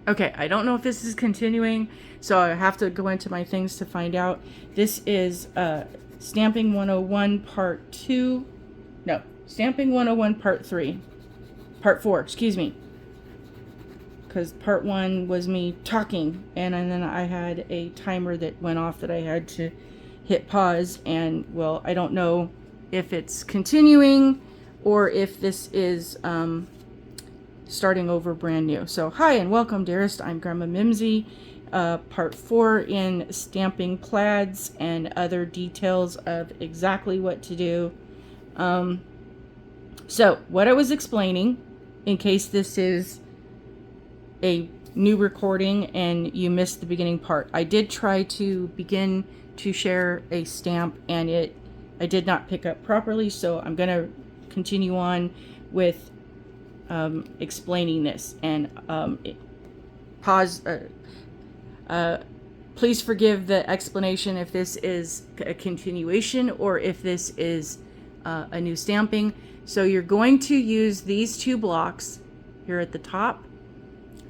Okay, I don't know if this is continuing, so I have to go into my things to find out. This is Stamping 101 Part 2. No, Stamping 101 Part 3. Part 4, excuse me. Because Part 1 was me talking, and then I had a timer that went off that I had to hit pause, and, well, I don't know if it's continuing or if this is starting over brand new. So hi and welcome, dearest. I'm Grandma Mimsy. Part 4 in stamping plaids and other details of exactly what to do. So what I was explaining, in case this is a new recording and you missed the beginning part, I did try to begin to share a stamp and I did not pick up properly, so I'm going to continue on with explaining this, and pause. Please forgive the explanation if this is a continuation or if this is a new stamping. So you're going to use these two blocks here at the top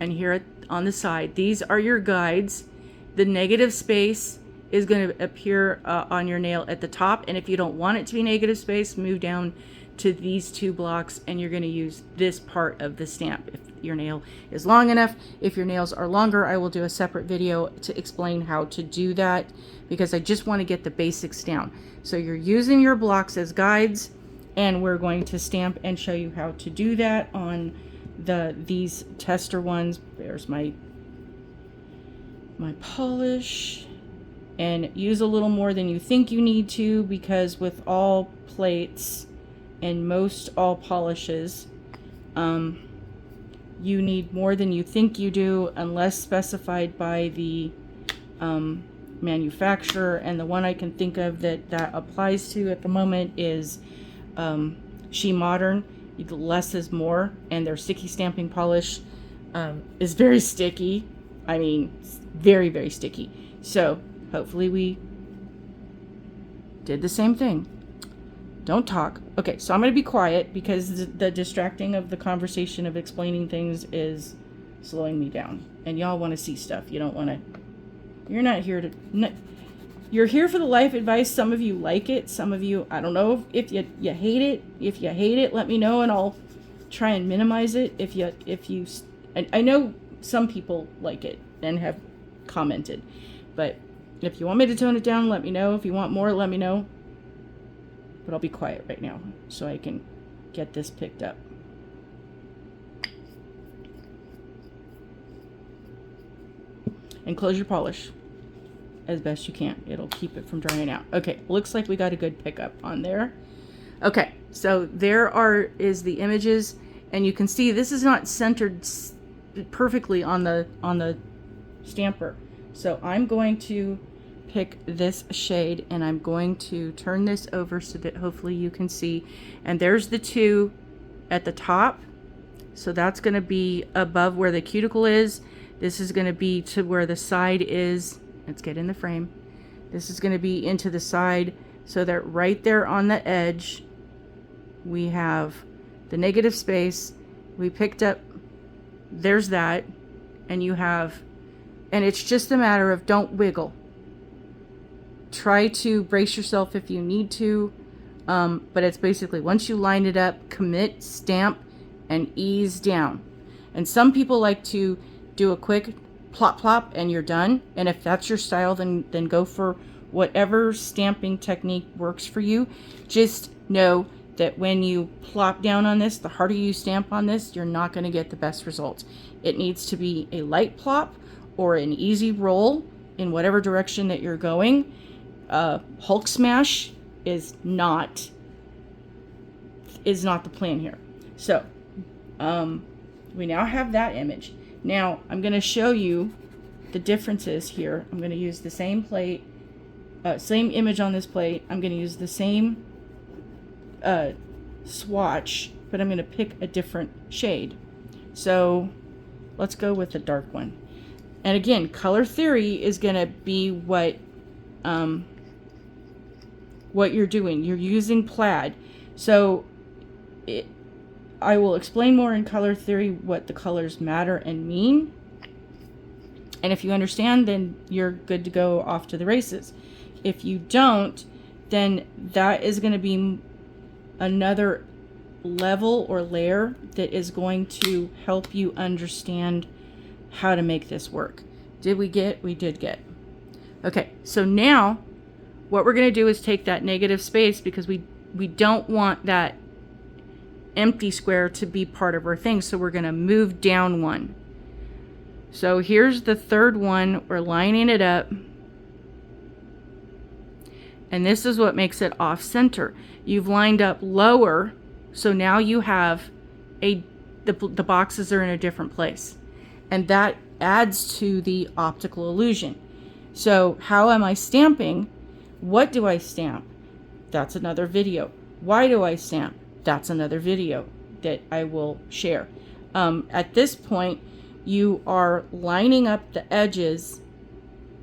and here on the side. These are your guides. The negative space is going to appear on your nail at the top, and if you don't want it to be negative space, move down to these two blocks and you're going to use this part of the stamp if your nail is long enough. If your nails are longer, I will do a separate video to explain how to do that, because I just want to get the basics down. So you're using your blocks as guides, and we're going to stamp and show you how to do that on these tester ones. There's my polish. And use a little more than you think you need to, because with all plates and most all polishes, you need more than you think you do, unless specified by the manufacturer. And the one I can think of that applies to at the moment is She Modern. Less is more, and their sticky stamping polish is very sticky. I mean, very, very sticky. So hopefully we did the same thing. Don't talk. Okay, so I'm going to be quiet because the distracting of the conversation of explaining things is slowing me down. And y'all want to see stuff. You don't want to... You're not here to... You're here for the life advice. Some of you like it. Some of you, I don't know if you hate it. If you hate it, let me know and I'll try and minimize it. If you... I know some people like it and have commented. But if you want me to tone it down, let me know. If you want more, let me know. But I'll be quiet right now so I can get this picked up. And close your polish as best you can. It'll keep it from drying out. Okay, looks like we got a good pickup on there. Okay, so there is the images, and you can see this is not centered perfectly on the stamper. So I'm going to pick this shade and I'm going to turn this over so that hopefully you can see. And there's the two at the top. So that's going to be above where the cuticle is. This is going to be to where the side is. Let's get in the frame. This is going to be into the side, so that right there on the edge we have the negative space. We picked up, there's that, and you have, and it's just a matter of don't wiggle. Try to brace yourself if you need to, but it's basically once you line it up, commit, stamp, and ease down. And some people like to do a quick plop plop and you're done. And if that's your style, then go for whatever stamping technique works for you. Just know that when you plop down on this, the harder you stamp on this, you're not going to get the best results. It needs to be a light plop or an easy roll in whatever direction that you're going. Hulk smash is not the plan here. So we now have that image. Now I'm going to show you the differences here. I'm going to use the same plate, same image on this plate. I'm going to use the same swatch, but I'm going to pick a different shade. So let's go with the dark one. And again, color theory is going to be what you're doing. You're using plaid. So I will explain more in color theory what the colors matter and mean. And if you understand, then you're good to go off to the races. If you don't, then that is going to be another level or layer that is going to help you understand how to make this work. Did we get? We did get. Okay, so now what we're going to do is take that negative space, because we don't want that empty square to be part of our thing. So we're going to move down one. So here's the third one. We're lining it up. And this is what makes it off center. You've lined up lower, so now you have the boxes are in a different place. And that adds to the optical illusion. So how am I stamping? What do I stamp? That's another video. Why do I stamp? That's another video that I will share. At this point, you are lining up the edges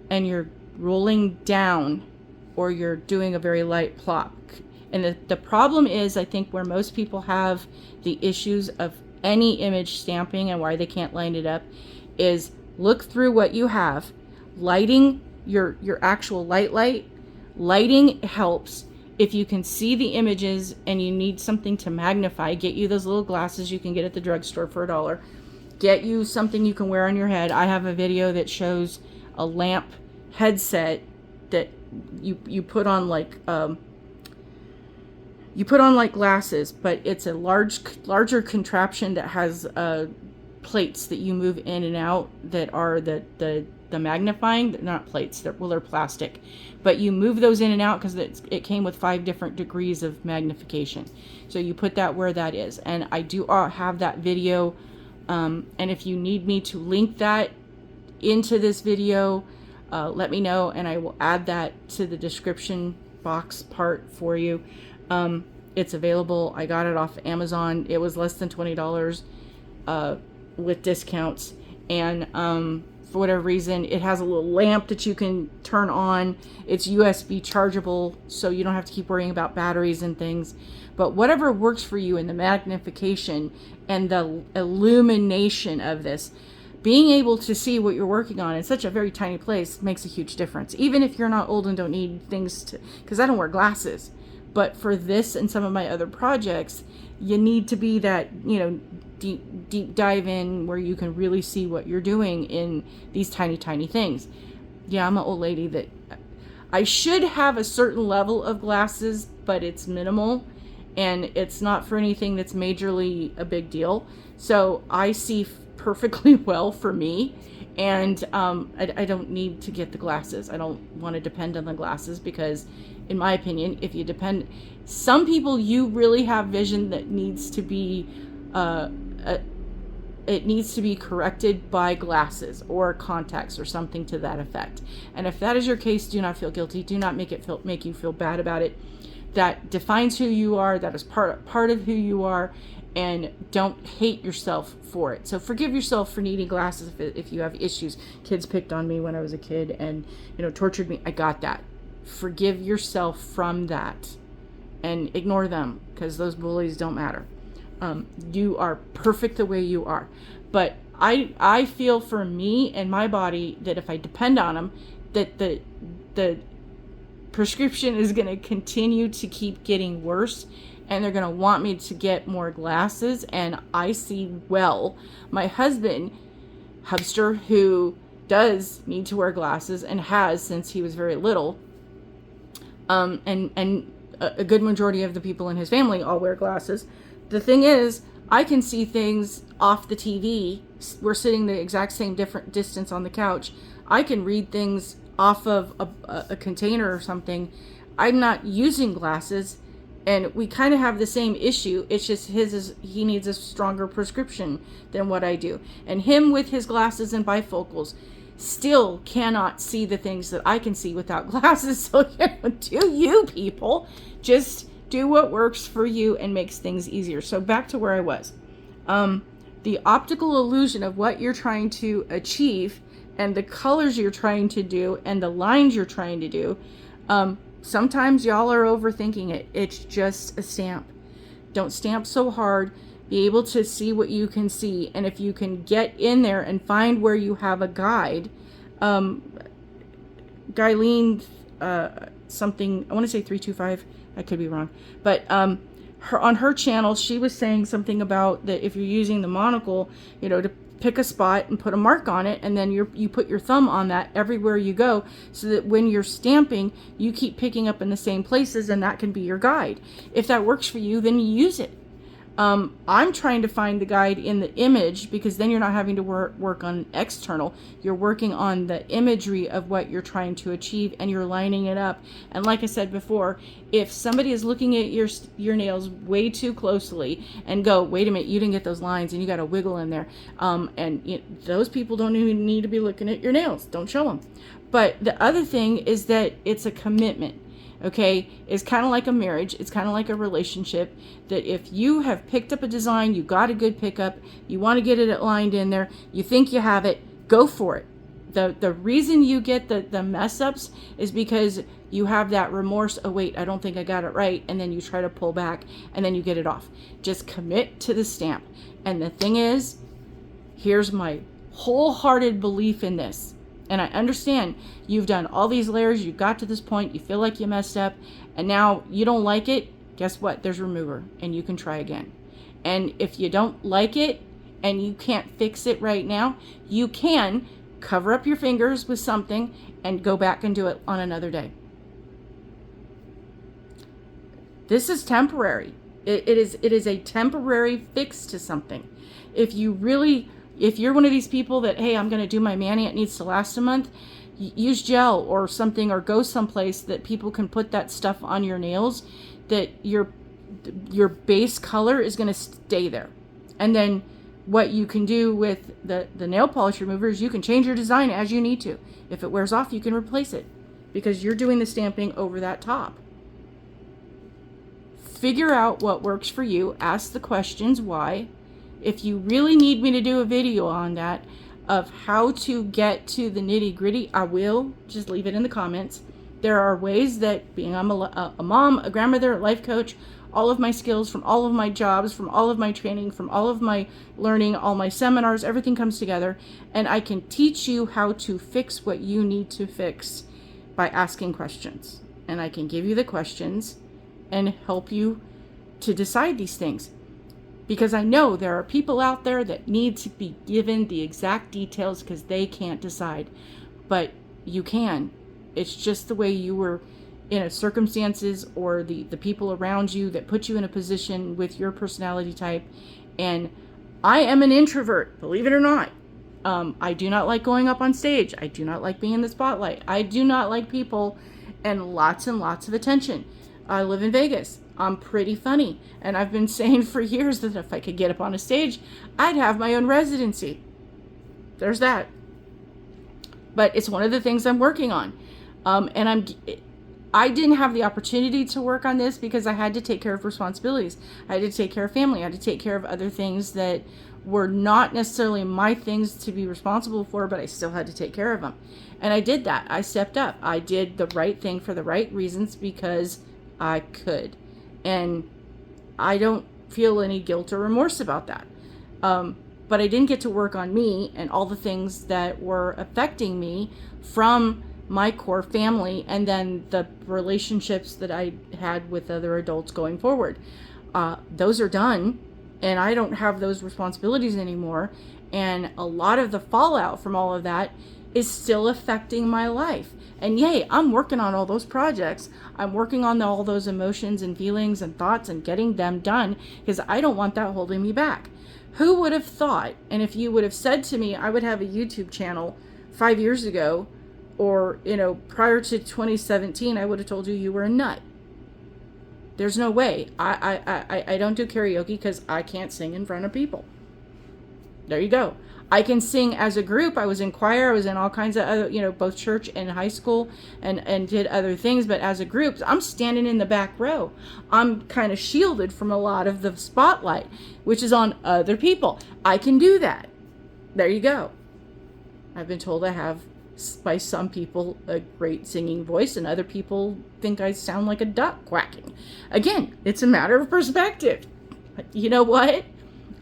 and you're rolling down, or you're doing a very light plop. And the problem is, I think, where most people have the issues of any image stamping and why they can't line it up, is look through what you have. Lighting, your actual lighting helps. If you can see the images and you need something to magnify, get you those little glasses you can get at the drugstore for $1. Get you something you can wear on your head. I have a video that shows a lamp headset that you put on like glasses, but it's a larger contraption that has plates that you move in and out that are the magnifying. They're not plates, they're plastic, but you move those in and out because it came with 5 different degrees of magnification. So you put that where that is, and I do have that video, and if you need me to link that into this video, let me know and I will add that to the description box part for you. It's available. I got it off Amazon. It was less than $20 with discounts, and for whatever reason, it has a little lamp that you can turn on. It's USB chargeable, so you don't have to keep worrying about batteries and things. But whatever works for you in the magnification and the illumination of this, being able to see what you're working on in such a very tiny place makes a huge difference. Even if you're not old and don't need things to, because I don't wear glasses, but for this and some of my other projects, you need to be that, deep dive in where you can really see what you're doing in these tiny things. Yeah, I'm an old lady that I should have a certain level of glasses, but it's minimal and it's not for anything that's majorly a big deal. So I see perfectly well for me, and I don't need to get the glasses. I don't want to depend on the glasses, because in my opinion, if you depend, some people, you really have vision that needs to be it needs to be corrected by glasses or contacts or something to that effect. And if that is your case, do not feel guilty. Do not make you feel bad about it. That defines who you are. That is part of who you are. And don't hate yourself for it. So forgive yourself for needing glasses if you have issues. Kids picked on me when I was a kid and, tortured me. I got that. Forgive yourself from that and ignore them, because those bullies don't matter. You are perfect the way you are. But I feel for me and my body that if I depend on them, that the prescription is going to continue to keep getting worse. And they're going to want me to get more glasses, and I see well. My husband, Hubster, who does need to wear glasses and has since he was very little, and a good majority of the people in his family all wear glasses. The thing is, I can see things off the TV. We're sitting the exact same different distance on the couch. I can read things off of a container or something. I'm not using glasses. And we kind of have the same issue. It's just he needs a stronger prescription than what I do. And him with his glasses and bifocals still cannot see the things that I can see without glasses. So do you people. Just do what works for you and makes things easier. So back to where I was. The optical illusion of what you're trying to achieve and the colors you're trying to do and the lines you're trying to do, sometimes y'all are overthinking it. It's just a stamp. Don't stamp so hard. Be able to see what you can see. And if you can get in there and find where you have a guide, Guyleen, something, I want to say 325, I could be wrong, but on her channel, she was saying something about that if you're using the monocle, to pick a spot and put a mark on it, and then you put your thumb on that everywhere you go, so that when you're stamping, you keep picking up in the same places, and that can be your guide. If that works for you, then you use it. I'm trying to find the guide in the image, because then you're not having to work on external. You're working on the imagery of what you're trying to achieve, and you're lining it up. And like I said before, if somebody is looking at your nails way too closely and go, wait a minute, you didn't get those lines and you got a wiggle in there, those people don't even need to be looking at your nails. Don't show them. But the other thing is that it's a commitment. Okay, it's kind of like a marriage. It's kind of like a relationship, that if you have picked up a design, you got a good pickup, you want to get it lined in there, you think you have it, go for it. The reason you get the mess ups is because you have that remorse. Oh wait, I don't think I got it right. And then you try to pull back and then you get it off. Just commit to the stamp. And the thing is, here's my wholehearted belief in this. And I understand you've done all these layers, you got to this point, you feel like you messed up, and now you don't like it. Guess what? There's remover, and you can try again. And if you don't like it and you can't fix it right now, you can cover up your fingers with something and go back and do it on another day. This is temporary. It is a temporary fix to something. If you're one of these people that, hey, I'm going to do my mani, it needs to last a month, use gel or something, or go someplace that people can put that stuff on your nails, that your base color is going to stay there. And then what you can do with the nail polish remover is you can change your design as you need to. If it wears off, you can replace it, because you're doing the stamping over that top. Figure out what works for you. Ask the questions why. If you really need me to do a video on that, of how to get to the nitty gritty, I will. Just leave it in the comments. There are ways that, being I'm a mom, a grandmother, a life coach, all of my skills from all of my jobs, from all of my training, from all of my learning, all my seminars, everything comes together, and I can teach you how to fix what you need to fix by asking questions. And I can give you the questions and help you to decide these things. Because I know there are people out there that need to be given the exact details because they can't decide. But you can. It's just the way you were in circumstances, or the people around you that put you in a position with your personality type. And I am an introvert, believe it or not. I do not like going up on stage. I do not like being in the spotlight. I do not like people and lots of attention. I live in Vegas. I'm pretty funny, and I've been saying for years that if I could get up on a stage, I'd have my own residency. There's that. But it's one of the things I'm working on. And I didn't have the opportunity to work on this because I had to take care of responsibilities. I had to take care of family. I had to take care of other things that were not necessarily my things to be responsible for, but I still had to take care of them. And I did that. I stepped up. I did the right thing for the right reasons because I could. And I don't feel any guilt or remorse about that. But I didn't get to work on me and all the things that were affecting me from my core family, and then the relationships that I had with other adults going forward. Those are done, and I don't have those responsibilities anymore. And a lot of the fallout from all of that is still affecting my life. And yay, I'm working on all those projects. I'm working on all those emotions and feelings and thoughts and getting them done, because I don't want that holding me back. Who would have thought, and if you would have said to me I would have a YouTube channel 5 years ago, or prior to 2017, I would have told you were a nut. There's no way. I don't do karaoke because I can't sing in front of people. There you go. I can sing as a group. I was in choir. I was in all kinds of other, both church and high school, and did other things. But as a group, I'm standing in the back row. I'm kind of shielded from a lot of the spotlight, which is on other people. I can do that. There you go. I've been told I have, by some people, a great singing voice, and other people think I sound like a duck quacking. Again, it's a matter of perspective. You know what?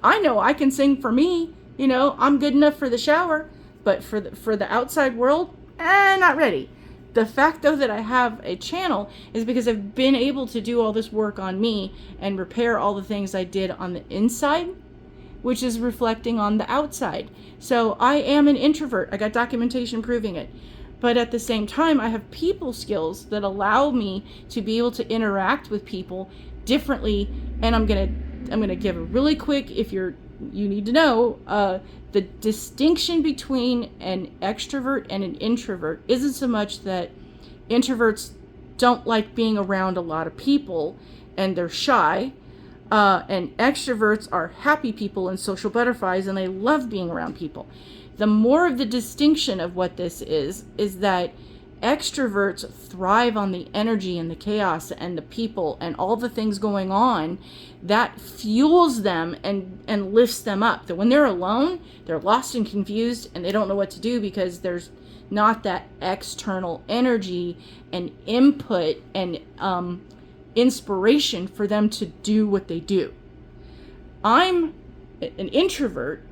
I know I can sing for me. I'm good enough for the shower, But for the outside world, not ready. The fact, though, that I have a channel is because I've been able to do all this work on me and repair all the things I did on the inside, which is reflecting on the outside. So I am an introvert. I got documentation proving it. But at the same time, I have people skills that allow me to be able to interact with people differently. And I'm gonna give a really quick, if you need to know, the distinction between an extrovert and an introvert isn't so much that introverts don't like being around a lot of people and they're shy, and extroverts are happy people and social butterflies and they love being around people. The more of the distinction of what this is that extroverts thrive on the energy and the chaos and the people and all the things going on that fuels them and lifts them up. That when they're alone, they're lost and confused and they don't know what to do because there's not that external energy and input and inspiration for them to do what they do. I'm an introvert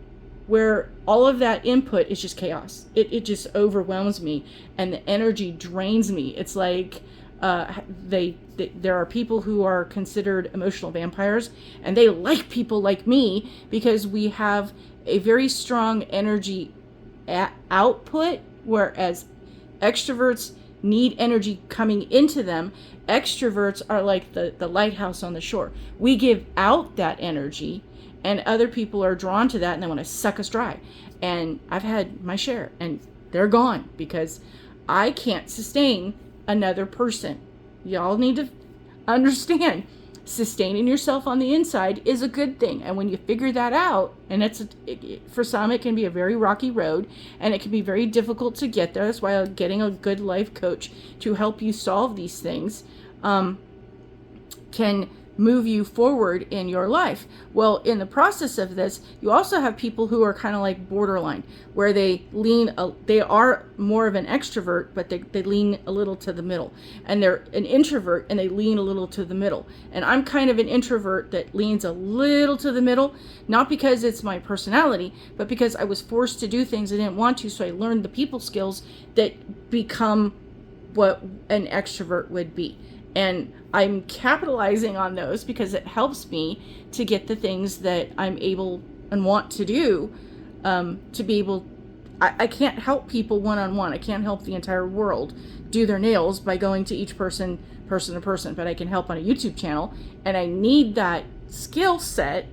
where all of that input is just chaos. It just overwhelms me and the energy drains me. It's like there are people who are considered emotional vampires and they like people like me because we have a very strong energy output, whereas extroverts need energy coming into them. Extroverts are like the lighthouse on the shore. We give out that energy and other people are drawn to that and they want to suck us dry. And I've had my share and they're gone because I can't sustain another person. Y'all need to understand, sustaining yourself on the inside is a good thing. And when you figure that out, and for some, it can be a very rocky road and it can be very difficult to get there. That's why getting a good life coach to help you solve these things can move you forward in your life. Well, in the process of this, you also have people who are kind of like borderline, where they are more of an extrovert, but they lean a little to the middle. And they're an introvert and they lean a little to the middle. And I'm kind of an introvert that leans a little to the middle, not because it's my personality, but because I was forced to do things I didn't want to. So I learned the people skills that become what an extrovert would be. And I'm capitalizing on those because it helps me to get the things that I'm able and want to do, to be able. I can't help people one-on-one. I can't help the entire world do their nails by going to each person to person, but I can help on a YouTube channel. And I need that skill set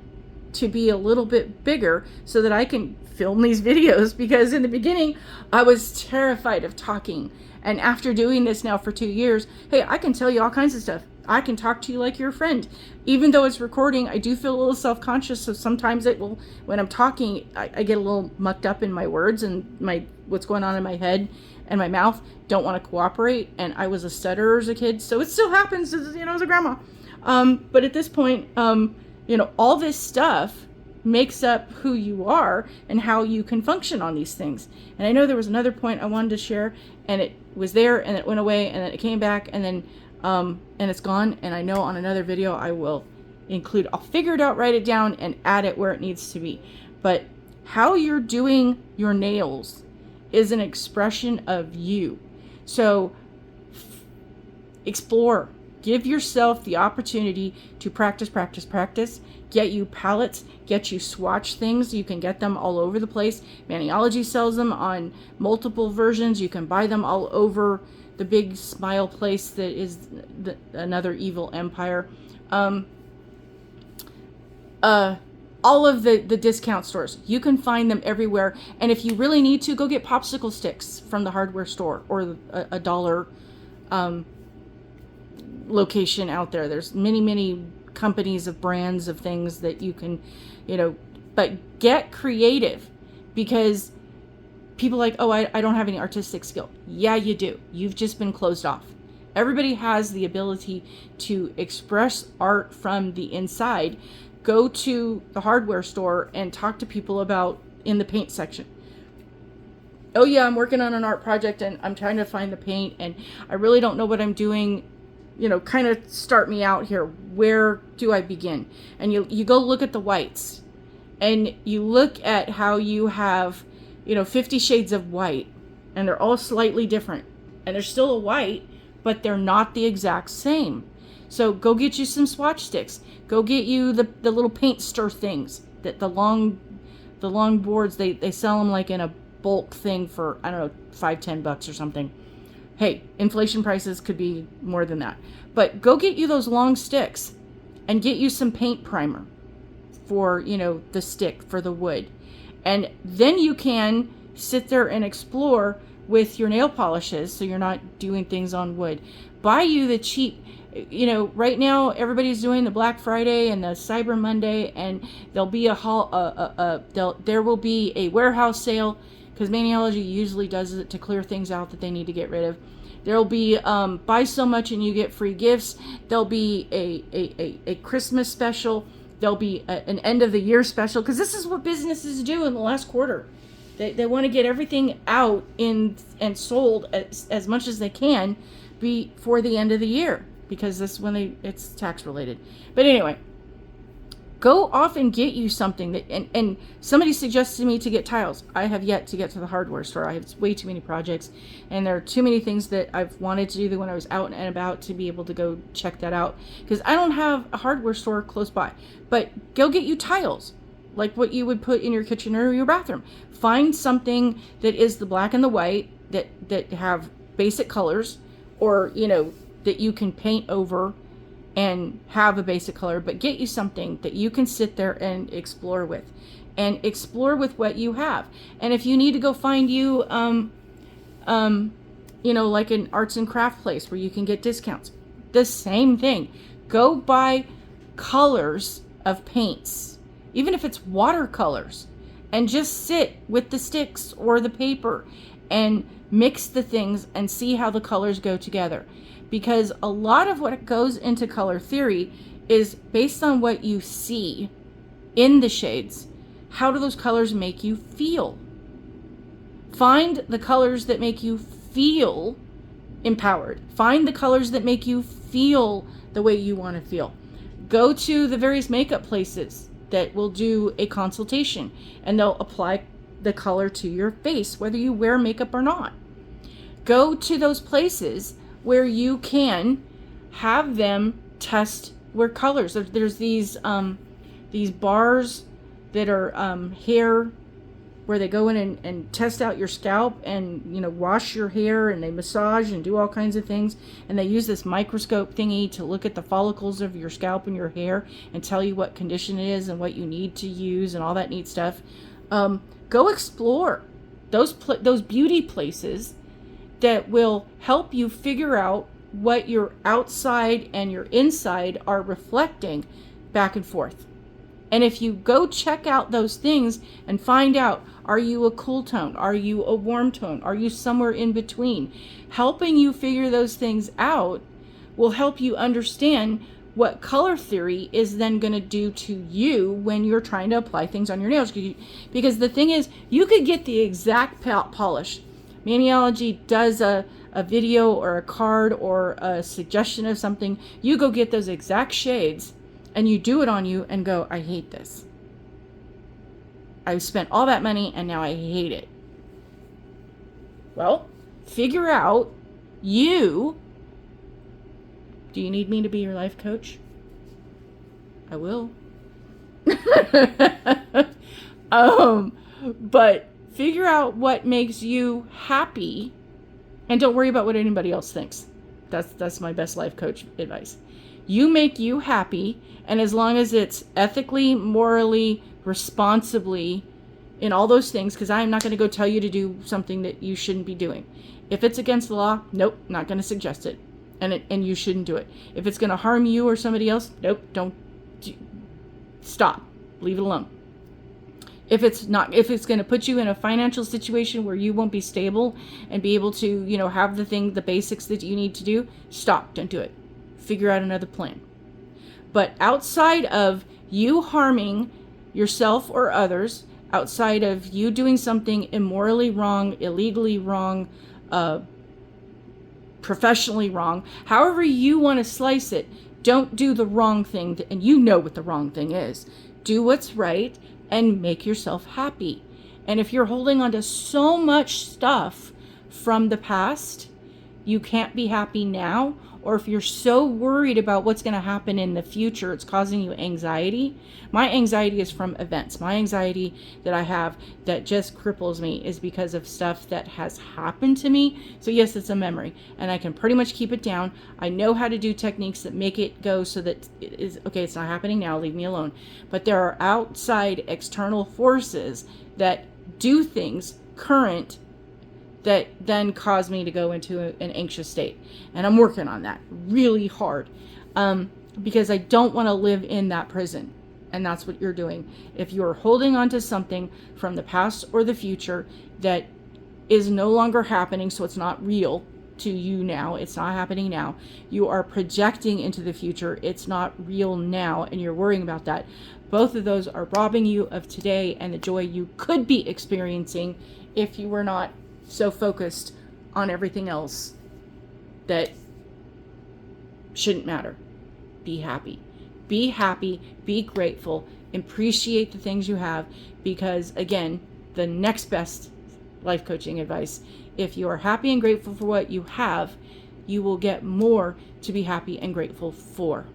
to be a little bit bigger so that I can film these videos, because in the beginning I was terrified of talking. And after doing this now for 2 years, hey, I can tell you all kinds of stuff. I can talk to you like you're a friend. Even though it's recording, I do feel a little self-conscious. So sometimes when I'm talking, I get a little mucked up in my words and what's going on in my head and my mouth don't want to cooperate. And I was a stutterer as a kid. So it still happens, as a grandma. But at this point, all this stuff makes up who you are and how you can function on these things. And I know there was another point I wanted to share, and it was there and it went away and then it came back and then and it's gone. And I know on another video I will I'll figure it out, write it down and add it where it needs to be. But how you're doing your nails is an expression of you. So explore. Give yourself the opportunity to practice, get you palettes, get you swatch things. You can get them all over the place. Maniology sells them on multiple versions. You can buy them all over the big smile place that is another evil empire. All of the discount stores. You can find them everywhere. And if you really need to, go get popsicle sticks from the hardware store or a dollar location out there. There's many companies of brands of things that you can, but get creative, because people are like, oh, I don't have any artistic skill. Yeah, you do. You've just been closed off. Everybody has the ability to express art from the inside. Go to the hardware store and talk to people about in the paint section. Oh yeah, I'm working on an art project and I'm trying to find the paint and I really don't know what I'm doing. Kind of start me out here. Where do I begin? And you go look at the whites and you look at how you have, 50 shades of white, and they're all slightly different, and they're still a white, but they're not the exact same. So go get you some swatch sticks. Go get you the little paint stir things, that the long boards, they sell them like in a bulk thing for, I don't know, $5-10 or something. Hey, inflation prices could be more than that. But go get you those long sticks and get you some paint primer for, the stick, for the wood. And then you can sit there and explore with your nail polishes, so you're not doing things on wood. Buy you the cheap, right now everybody's doing the Black Friday and the Cyber Monday, and there'll be there will be a warehouse sale, because Maniology usually does it to clear things out that they need to get rid of. There'll be buy so much and you get free gifts. There'll be a Christmas special. There'll be an end of the year special, because this is what businesses do in the last quarter. They want to get everything out and sold as much as they can before the end of the year, because that's when it's tax related. But anyway, go off and get you something that, and somebody suggested me to get tiles. I have yet to get to the hardware store. I have way too many projects, and there are too many things that I've wanted to do when I was out and about to be able to go check that out, because I don't have a hardware store close by. But go get you tiles, like what you would put in your kitchen or your bathroom. Find something that is the black and the white, that have basic colors, or that you can paint over and have a basic color. But get you something that you can sit there and explore with, what you have. And if you need to go find you like an arts and craft place where you can get discounts, the same thing. Go buy colors of paints, even if it's watercolors, and just sit with the sticks or the paper and mix the things and see how the colors go together. Because a lot of what goes into color theory is based on what you see in the shades. How do those colors make you feel? Find the colors that make you feel empowered. Find the colors that make you feel the way you want to feel. Go to the various makeup places that will do a consultation, and they'll apply the color to your face, whether you wear makeup or not. Go to those places where you can have them test wear colors. There's these bars that are hair, where they go in and test out your scalp and wash your hair, and they massage and do all kinds of things, and they use this microscope thingy to look at the follicles of your scalp and your hair and tell you what condition it is and what you need to use and all that neat stuff. Go explore those beauty places that will help you figure out what your outside and your inside are reflecting back and forth. And if you go check out those things and find out, are you a cool tone? Are you a warm tone? Are you somewhere in between? Helping you figure those things out will help you understand what color theory is then going to do to you when you're trying to apply things on your nails. Because the thing is, you could get the exact polish. Maniology does a video or a card or a suggestion of something. You go get those exact shades and you do it on you and go, I hate this. I've spent all that money and now I hate it. Well, figure out do you need me to be your life coach? I will. But figure out what makes you happy, and don't worry about what anybody else thinks. That's my best life coach advice. You make you happy, and as long as it's ethically, morally, responsibly, in all those things, because I'm not going to go tell you to do something that you shouldn't be doing. If it's against the law, nope, not going to suggest it. And you shouldn't do it. If it's going to harm you or somebody else, nope, don't. Stop. Leave it alone. If it's going to put you in a financial situation where you won't be stable and be able to, have the basics that you need to do, stop. Don't do it. Figure out another plan. But outside of you harming yourself or others, outside of you doing something immorally wrong, illegally wrong, professionally wrong, however you want to slice it, don't do the wrong thing, and you know what the wrong thing is. Do what's right and make yourself happy. And if you're holding on to so much stuff from the past, you can't be happy now. Or if you're so worried about what's going to happen in the future, it's causing you anxiety. My anxiety is from events. My anxiety that I have that just cripples me is because of stuff that has happened to me. So yes, it's a memory, and I can pretty much keep it down. I know how to do techniques that make it go so that it is, okay, it's not happening now, leave me alone. But there are outside external forces that do things current that then cause me to go into an anxious state. And I'm working on that really hard because I don't want to live in that prison. And that's what you're doing. If you're holding on to something from the past or the future that is no longer happening, so it's not real to you now, it's not happening now, you are projecting into the future, it's not real now, and you're worrying about that. Both of those are robbing you of today and the joy you could be experiencing if you were not so focused on everything else that shouldn't matter. Be happy. Be happy, be grateful, appreciate the things you have, because again, the next best life coaching advice, if you are happy and grateful for what you have, you will get more to be happy and grateful for.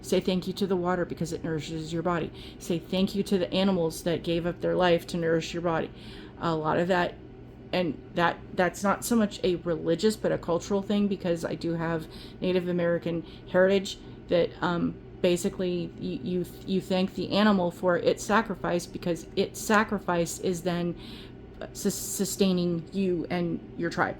Say thank you to the water because it nourishes your body. Say thank you to the animals that gave up their life to nourish your body. A lot of that, and that's not so much a religious but a cultural thing, because I do have Native American heritage that basically you thank the animal for its sacrifice, because its sacrifice is then sustaining you and your tribe.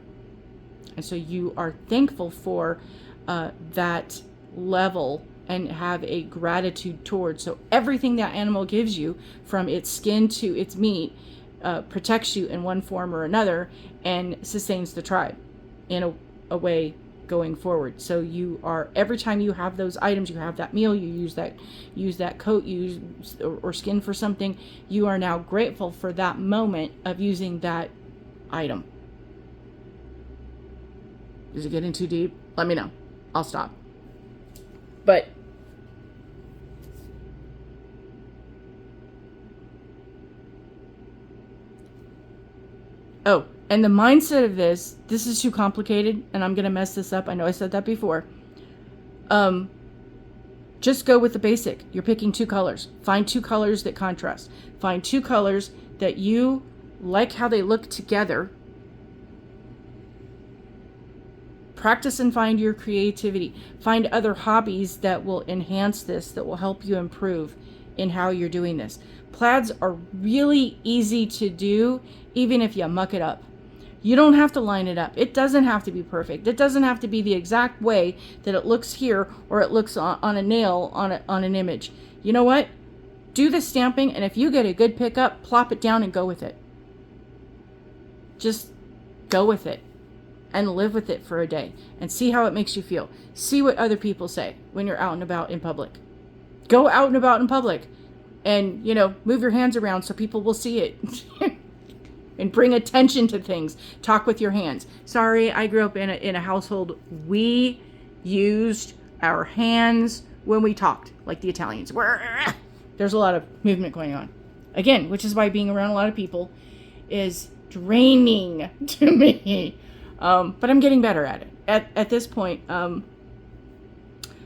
And so you are thankful for that level and have a gratitude towards. So everything that animal gives you, from its skin to its meat, protects you in one form or another and sustains the tribe in a way going forward. So you are, every time you have those items, you have that meal, you use that coat, you use or skin for something, you are now grateful for that moment of using that item. Is it getting too deep? Let me know. I'll stop. But oh, and the mindset of this is too complicated, and I'm going to mess this up. I know I said that before. Just go with the basic. You're picking 2 colors. Find 2 colors that contrast. Find 2 colors that you like how they look together. Practice and find your creativity. Find other hobbies that will enhance this, that will help you improve in how you're doing this. Plaids are really easy to do, even if you muck it up. You don't have to line it up. It doesn't have to be perfect. It doesn't have to be the exact way that it looks here or it looks on a nail on an image. You know what? Do the stamping, and if you get a good pickup, plop it down and go with it. Just go with it and live with it for a day and see how it makes you feel. See what other people say when you're out and about in public. Go out and about in public and, move your hands around so people will see it. And bring attention to things. Talk with your hands. Sorry, I grew up in a household. We used our hands when we talked, like the Italians. There's a lot of movement going on. Again, which is why being around a lot of people is draining to me. But I'm getting better at it. At this point,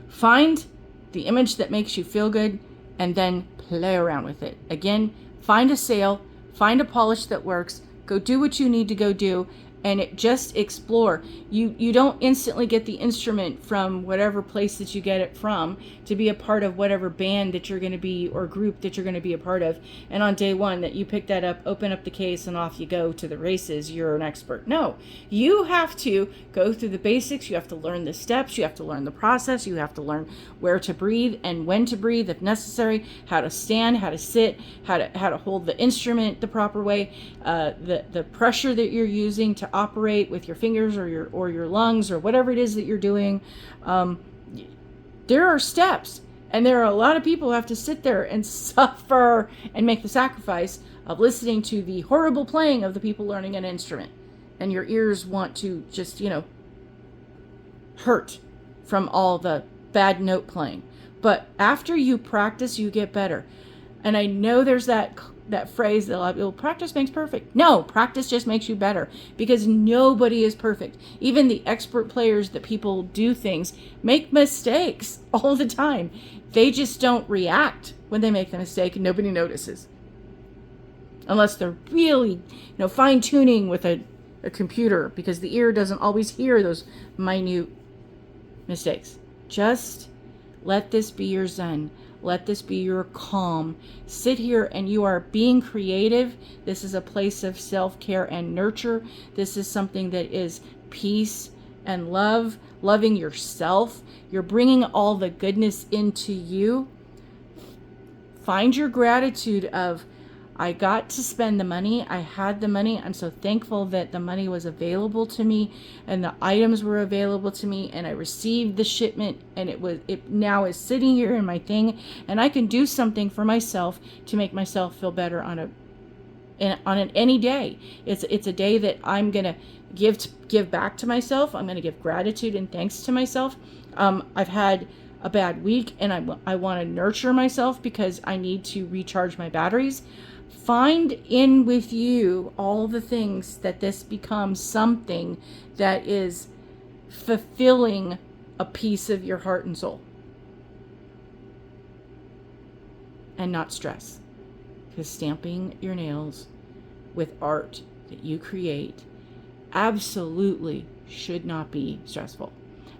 find the image that makes you feel good and then play around with it. Again, find a sale. Find a polish that works. Go do what you need to go do, and just explore. You don't instantly get the instrument from whatever place that you get it from to be a part of whatever band that you're going to be or group that you're going to be a part of. And on day one that you pick that up, open up the case, and off you go to the races. You're an expert. No, you have to go through the basics. You have to learn the steps. You have to learn the process. You have to learn where to breathe and when to breathe if necessary, how to stand, how to sit, how to hold the instrument the proper way, the pressure that you're using to operate with your fingers or your lungs or whatever it is that you're doing. There are steps, and there are a lot of people who have to sit there and suffer and make the sacrifice of listening to the horrible playing of the people learning an instrument, and your ears want to just hurt from all the bad note playing. But after you practice, you get better. And I know there's that that phrase that a lot of people, practice makes perfect. No, practice just makes you better, because nobody is perfect. Even the expert players that people do things make mistakes all the time. They just don't react when they make the mistake, and nobody notices. Unless they're really, fine tuning with a computer, because the ear doesn't always hear those minute mistakes. Just let this be your zen. Let this be your calm. Sit here and you are being creative. This is a place of self-care and nurture. This is something that is peace and love, loving yourself. You're bringing all the goodness into you. Find your gratitude of, I got to spend the money. I had the money. I'm so thankful that the money was available to me and the items were available to me, and I received the shipment, and it now is sitting here in my thing, and I can do something for myself to make myself feel better on any day. It's a day that I'm going to give back to myself. I'm going to give gratitude and thanks to myself. I've had a bad week, and I want to nurture myself because I need to recharge my batteries. Find in with you all the things that this becomes something that is fulfilling a piece of your heart and soul. And not stress. Because stamping your nails with art that you create absolutely should not be stressful.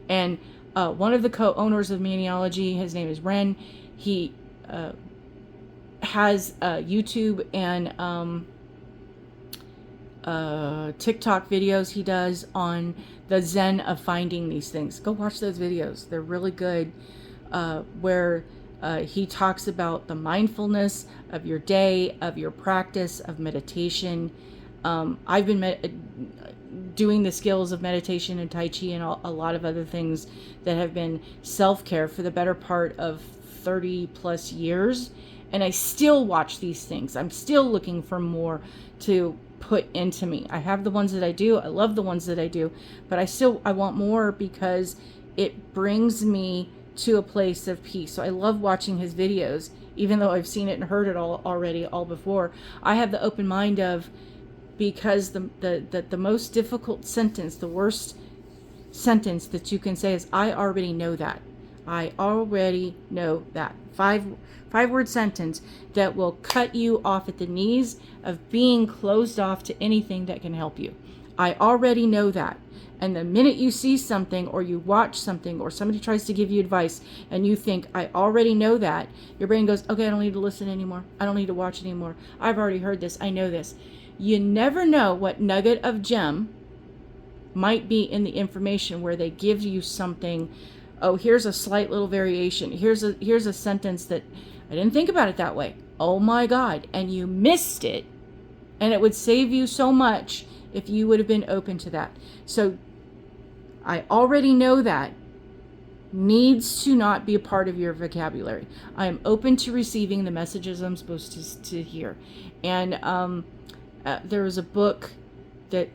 And one of the co-owners of Maniology, his name is Ren, he has YouTube and TikTok videos he does on the zen of finding these things. Go watch those videos. They're really good, where he talks about the mindfulness of your day, of your practice, of meditation. I've been doing the skills of meditation and Tai Chi and a lot of other things that have been self-care for the better part of 30 plus years. And I still watch these things. I'm still looking for more to put into me. I have the ones that I do. I love the ones that I do. But I want more because it brings me to a place of peace. So I love watching his videos, even though I've seen it and heard it all before. I have the open mind of, because the most difficult sentence, the worst sentence that you can say is, I already know that. I already know that. Five-word sentence that will cut you off at the knees of being closed off to anything that can help you. I already know that. And the minute you see something or you watch something or somebody tries to give you advice and you think, I already know that, your brain goes, okay, I don't need to listen anymore. I don't need to watch anymore. I've already heard this. I know this. You never know what nugget of gem might be in the information where they give you something. Oh, here's a slight little variation. Here's a sentence that I didn't think about it that way. Oh my God. And you missed it. And it would save you so much if you would have been open to that. So I already know that needs to not be a part of your vocabulary. I am open to receiving the messages I'm supposed to hear. And there was a book that,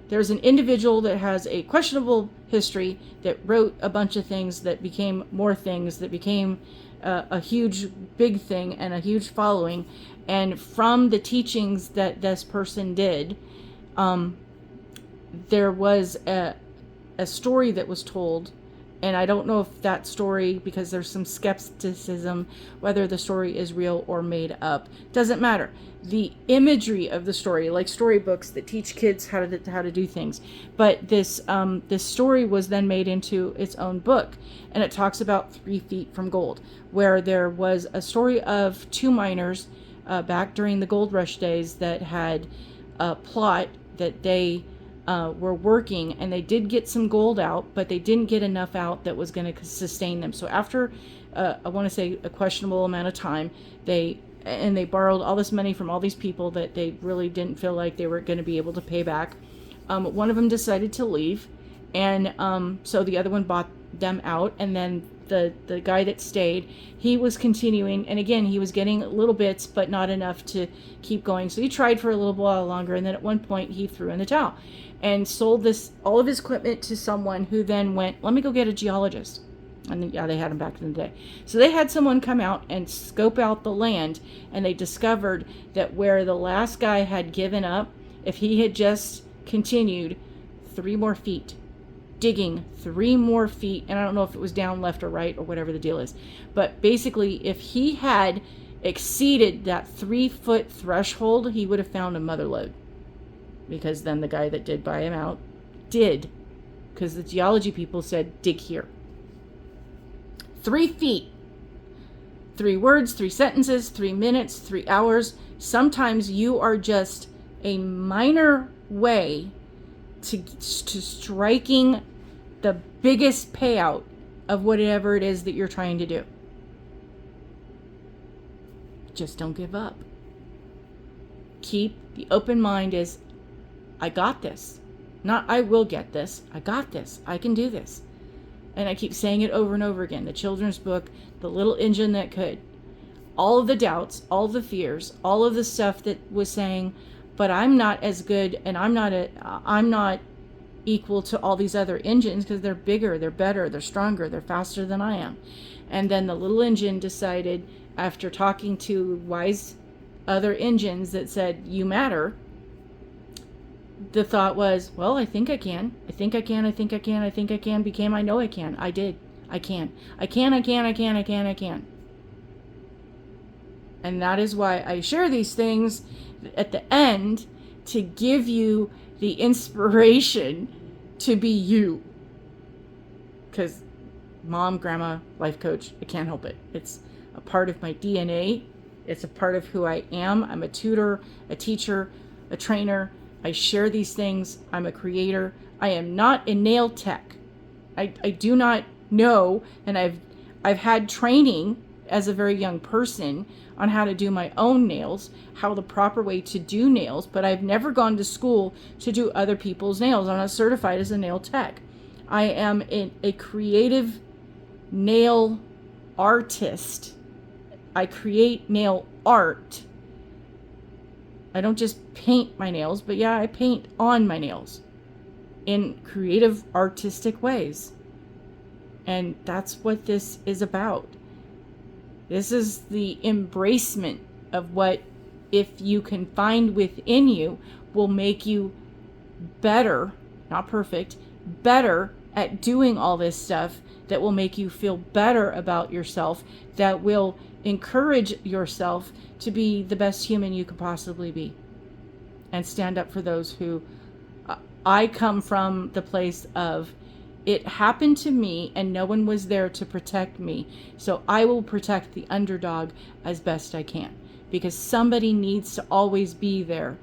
there's an individual that has a questionable history that wrote a bunch of things that became more things that became a huge big thing and a huge following. And from the teachings that this person did, there was a story that was told. And I don't know if that story, because there's some skepticism whether the story is real or made up. Doesn't matter. The imagery of the story, like storybooks that teach kids how to do things. But this story was then made into its own book, and it talks about 3 feet from gold, where there was a story of 2 miners back during the gold rush days that had a plot that they were working, and they did get some gold out, but they didn't get enough out that was going to sustain them. So after I want to say a questionable amount of time, they borrowed all this money from all these people that they really didn't feel like they were going to be able to pay back. One of them decided to leave, and so the other one bought them out, and then the guy that stayed, he was continuing, and again, he was getting little bits, but not enough to keep going. So he tried for a little while longer, and then at one point he threw in the towel and sold all of his equipment to someone who then went, let me go get a geologist. And yeah, they had them back in the day. So they had someone come out and scope out the land, and they discovered that where the last guy had given up, if he had just continued 3 more feet, digging 3 more feet, and I don't know if it was down, left, or right, or whatever the deal is, but basically, if he had exceeded that 3-foot threshold, he would have found a mother lode. Because then the guy that did buy him out did. Because the geology people said, dig here. 3 feet. 3 words, 3 sentences, 3 minutes, 3 hours. Sometimes you are just a minor way to striking the biggest payout of whatever it is that you're trying to do. Just don't give up. Keep the open mind is, I got this. Not I will get this. I got this. I can do this. And I keep saying it over and over again. The children's book, The Little Engine That Could. All of the doubts, all of the fears, all of the stuff that was saying, but I'm not as good, and I'm not equal to all these other engines because they're bigger, they're better, they're stronger, they're faster than I am. And then the little engine decided, after talking to wise other engines that said, you matter, the thought was, well, I think I can. I think I can. I think I can. I think I can. Became, I know I can. I did. I can. I can. I can. I can. I can. I can. And that is why I share these things at the end, to give you the inspiration to be you. Because mom, grandma, life coach, I can't help it. It's a part of my DNA. It's a part of who I am. I'm a tutor, a teacher, a trainer. I share these things. I'm a creator. I am not a nail tech. I do not know, and I've had training as a very young person on how to do my own nails, how the proper way to do nails, but I've never gone to school to do other people's nails. I'm not certified as a nail tech. I am a creative nail artist. I create nail art. I don't just paint my nails, but yeah, I paint on my nails in creative, artistic ways. And that's what this is about. This is the embracement of what, if you can find within you, will make you better, not perfect, better at doing all this stuff, that will make you feel better about yourself, that will encourage yourself to be the best human you could possibly be, and stand up for those who... I come from the place of, it happened to me and no one was there to protect me, so I will protect the underdog as best I can, because somebody needs to always be there.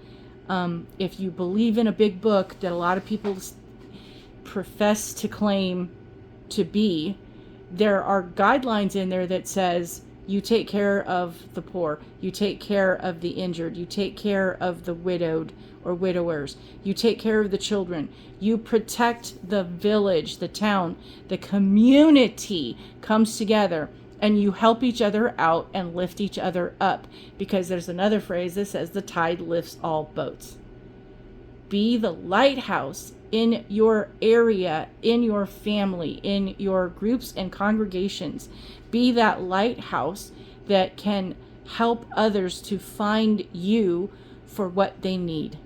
If you believe in a big book that a lot of people profess to claim to be, there are guidelines in there that says, you take care of the poor, you take care of the injured, you take care of the widowed or widowers, you take care of the children, you protect the village, the town, the community comes together, and you help each other out and lift each other up, because there's another phrase that says the tide lifts all boats. Be the lighthouse in your area, in your family, in your groups and congregations. Be that lighthouse that can help others to find you for what they need,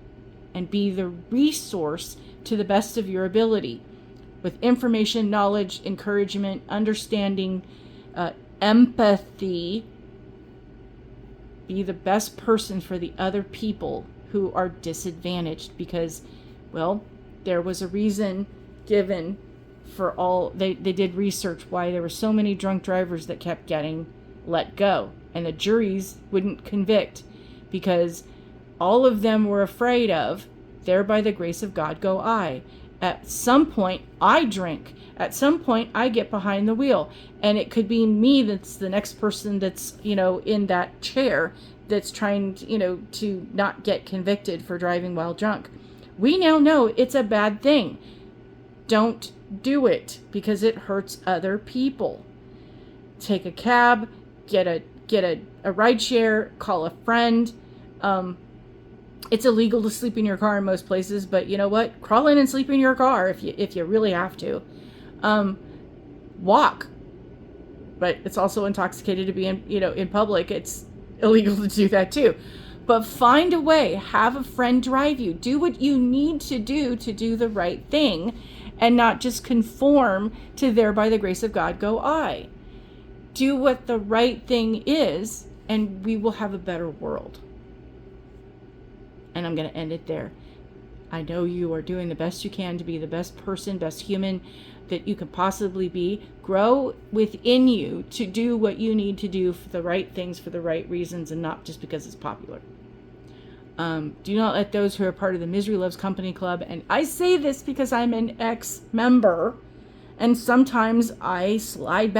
and be the resource to the best of your ability with information, knowledge, encouragement, understanding, empathy. Be the best person for the other people who are disadvantaged, because, well, there was a reason given for all, they did research why there were so many drunk drivers that kept getting let go, and the juries wouldn't convict, because all of them were afraid of, there by the grace of God go I. At some point I drink, at some point I get behind the wheel, and it could be me that's the next person that's, in that chair that's trying to, to not get convicted for driving while drunk. We now know it's a bad thing. Don't do it, because it hurts other people. Take a cab, get a ride share, call a friend. It's illegal to sleep in your car in most places, but you know what? Crawl in and sleep in your car if you really have to. Walk. but it's also intoxicated to be in public. It's illegal to do that too. But find a way, have a friend drive you. Do what you need to do the right thing, and not just conform to there by the grace of God go I. Do what the right thing is, and we will have a better world. And I'm going to end it there. I know you are doing the best you can to be the best person, best human that you can possibly be. Grow within you to do what you need to do for the right things, for the right reasons, and not just because it's popular. Do not let those who are part of the Misery Loves Company Club, and I say this because I'm an ex-member, and sometimes I slide back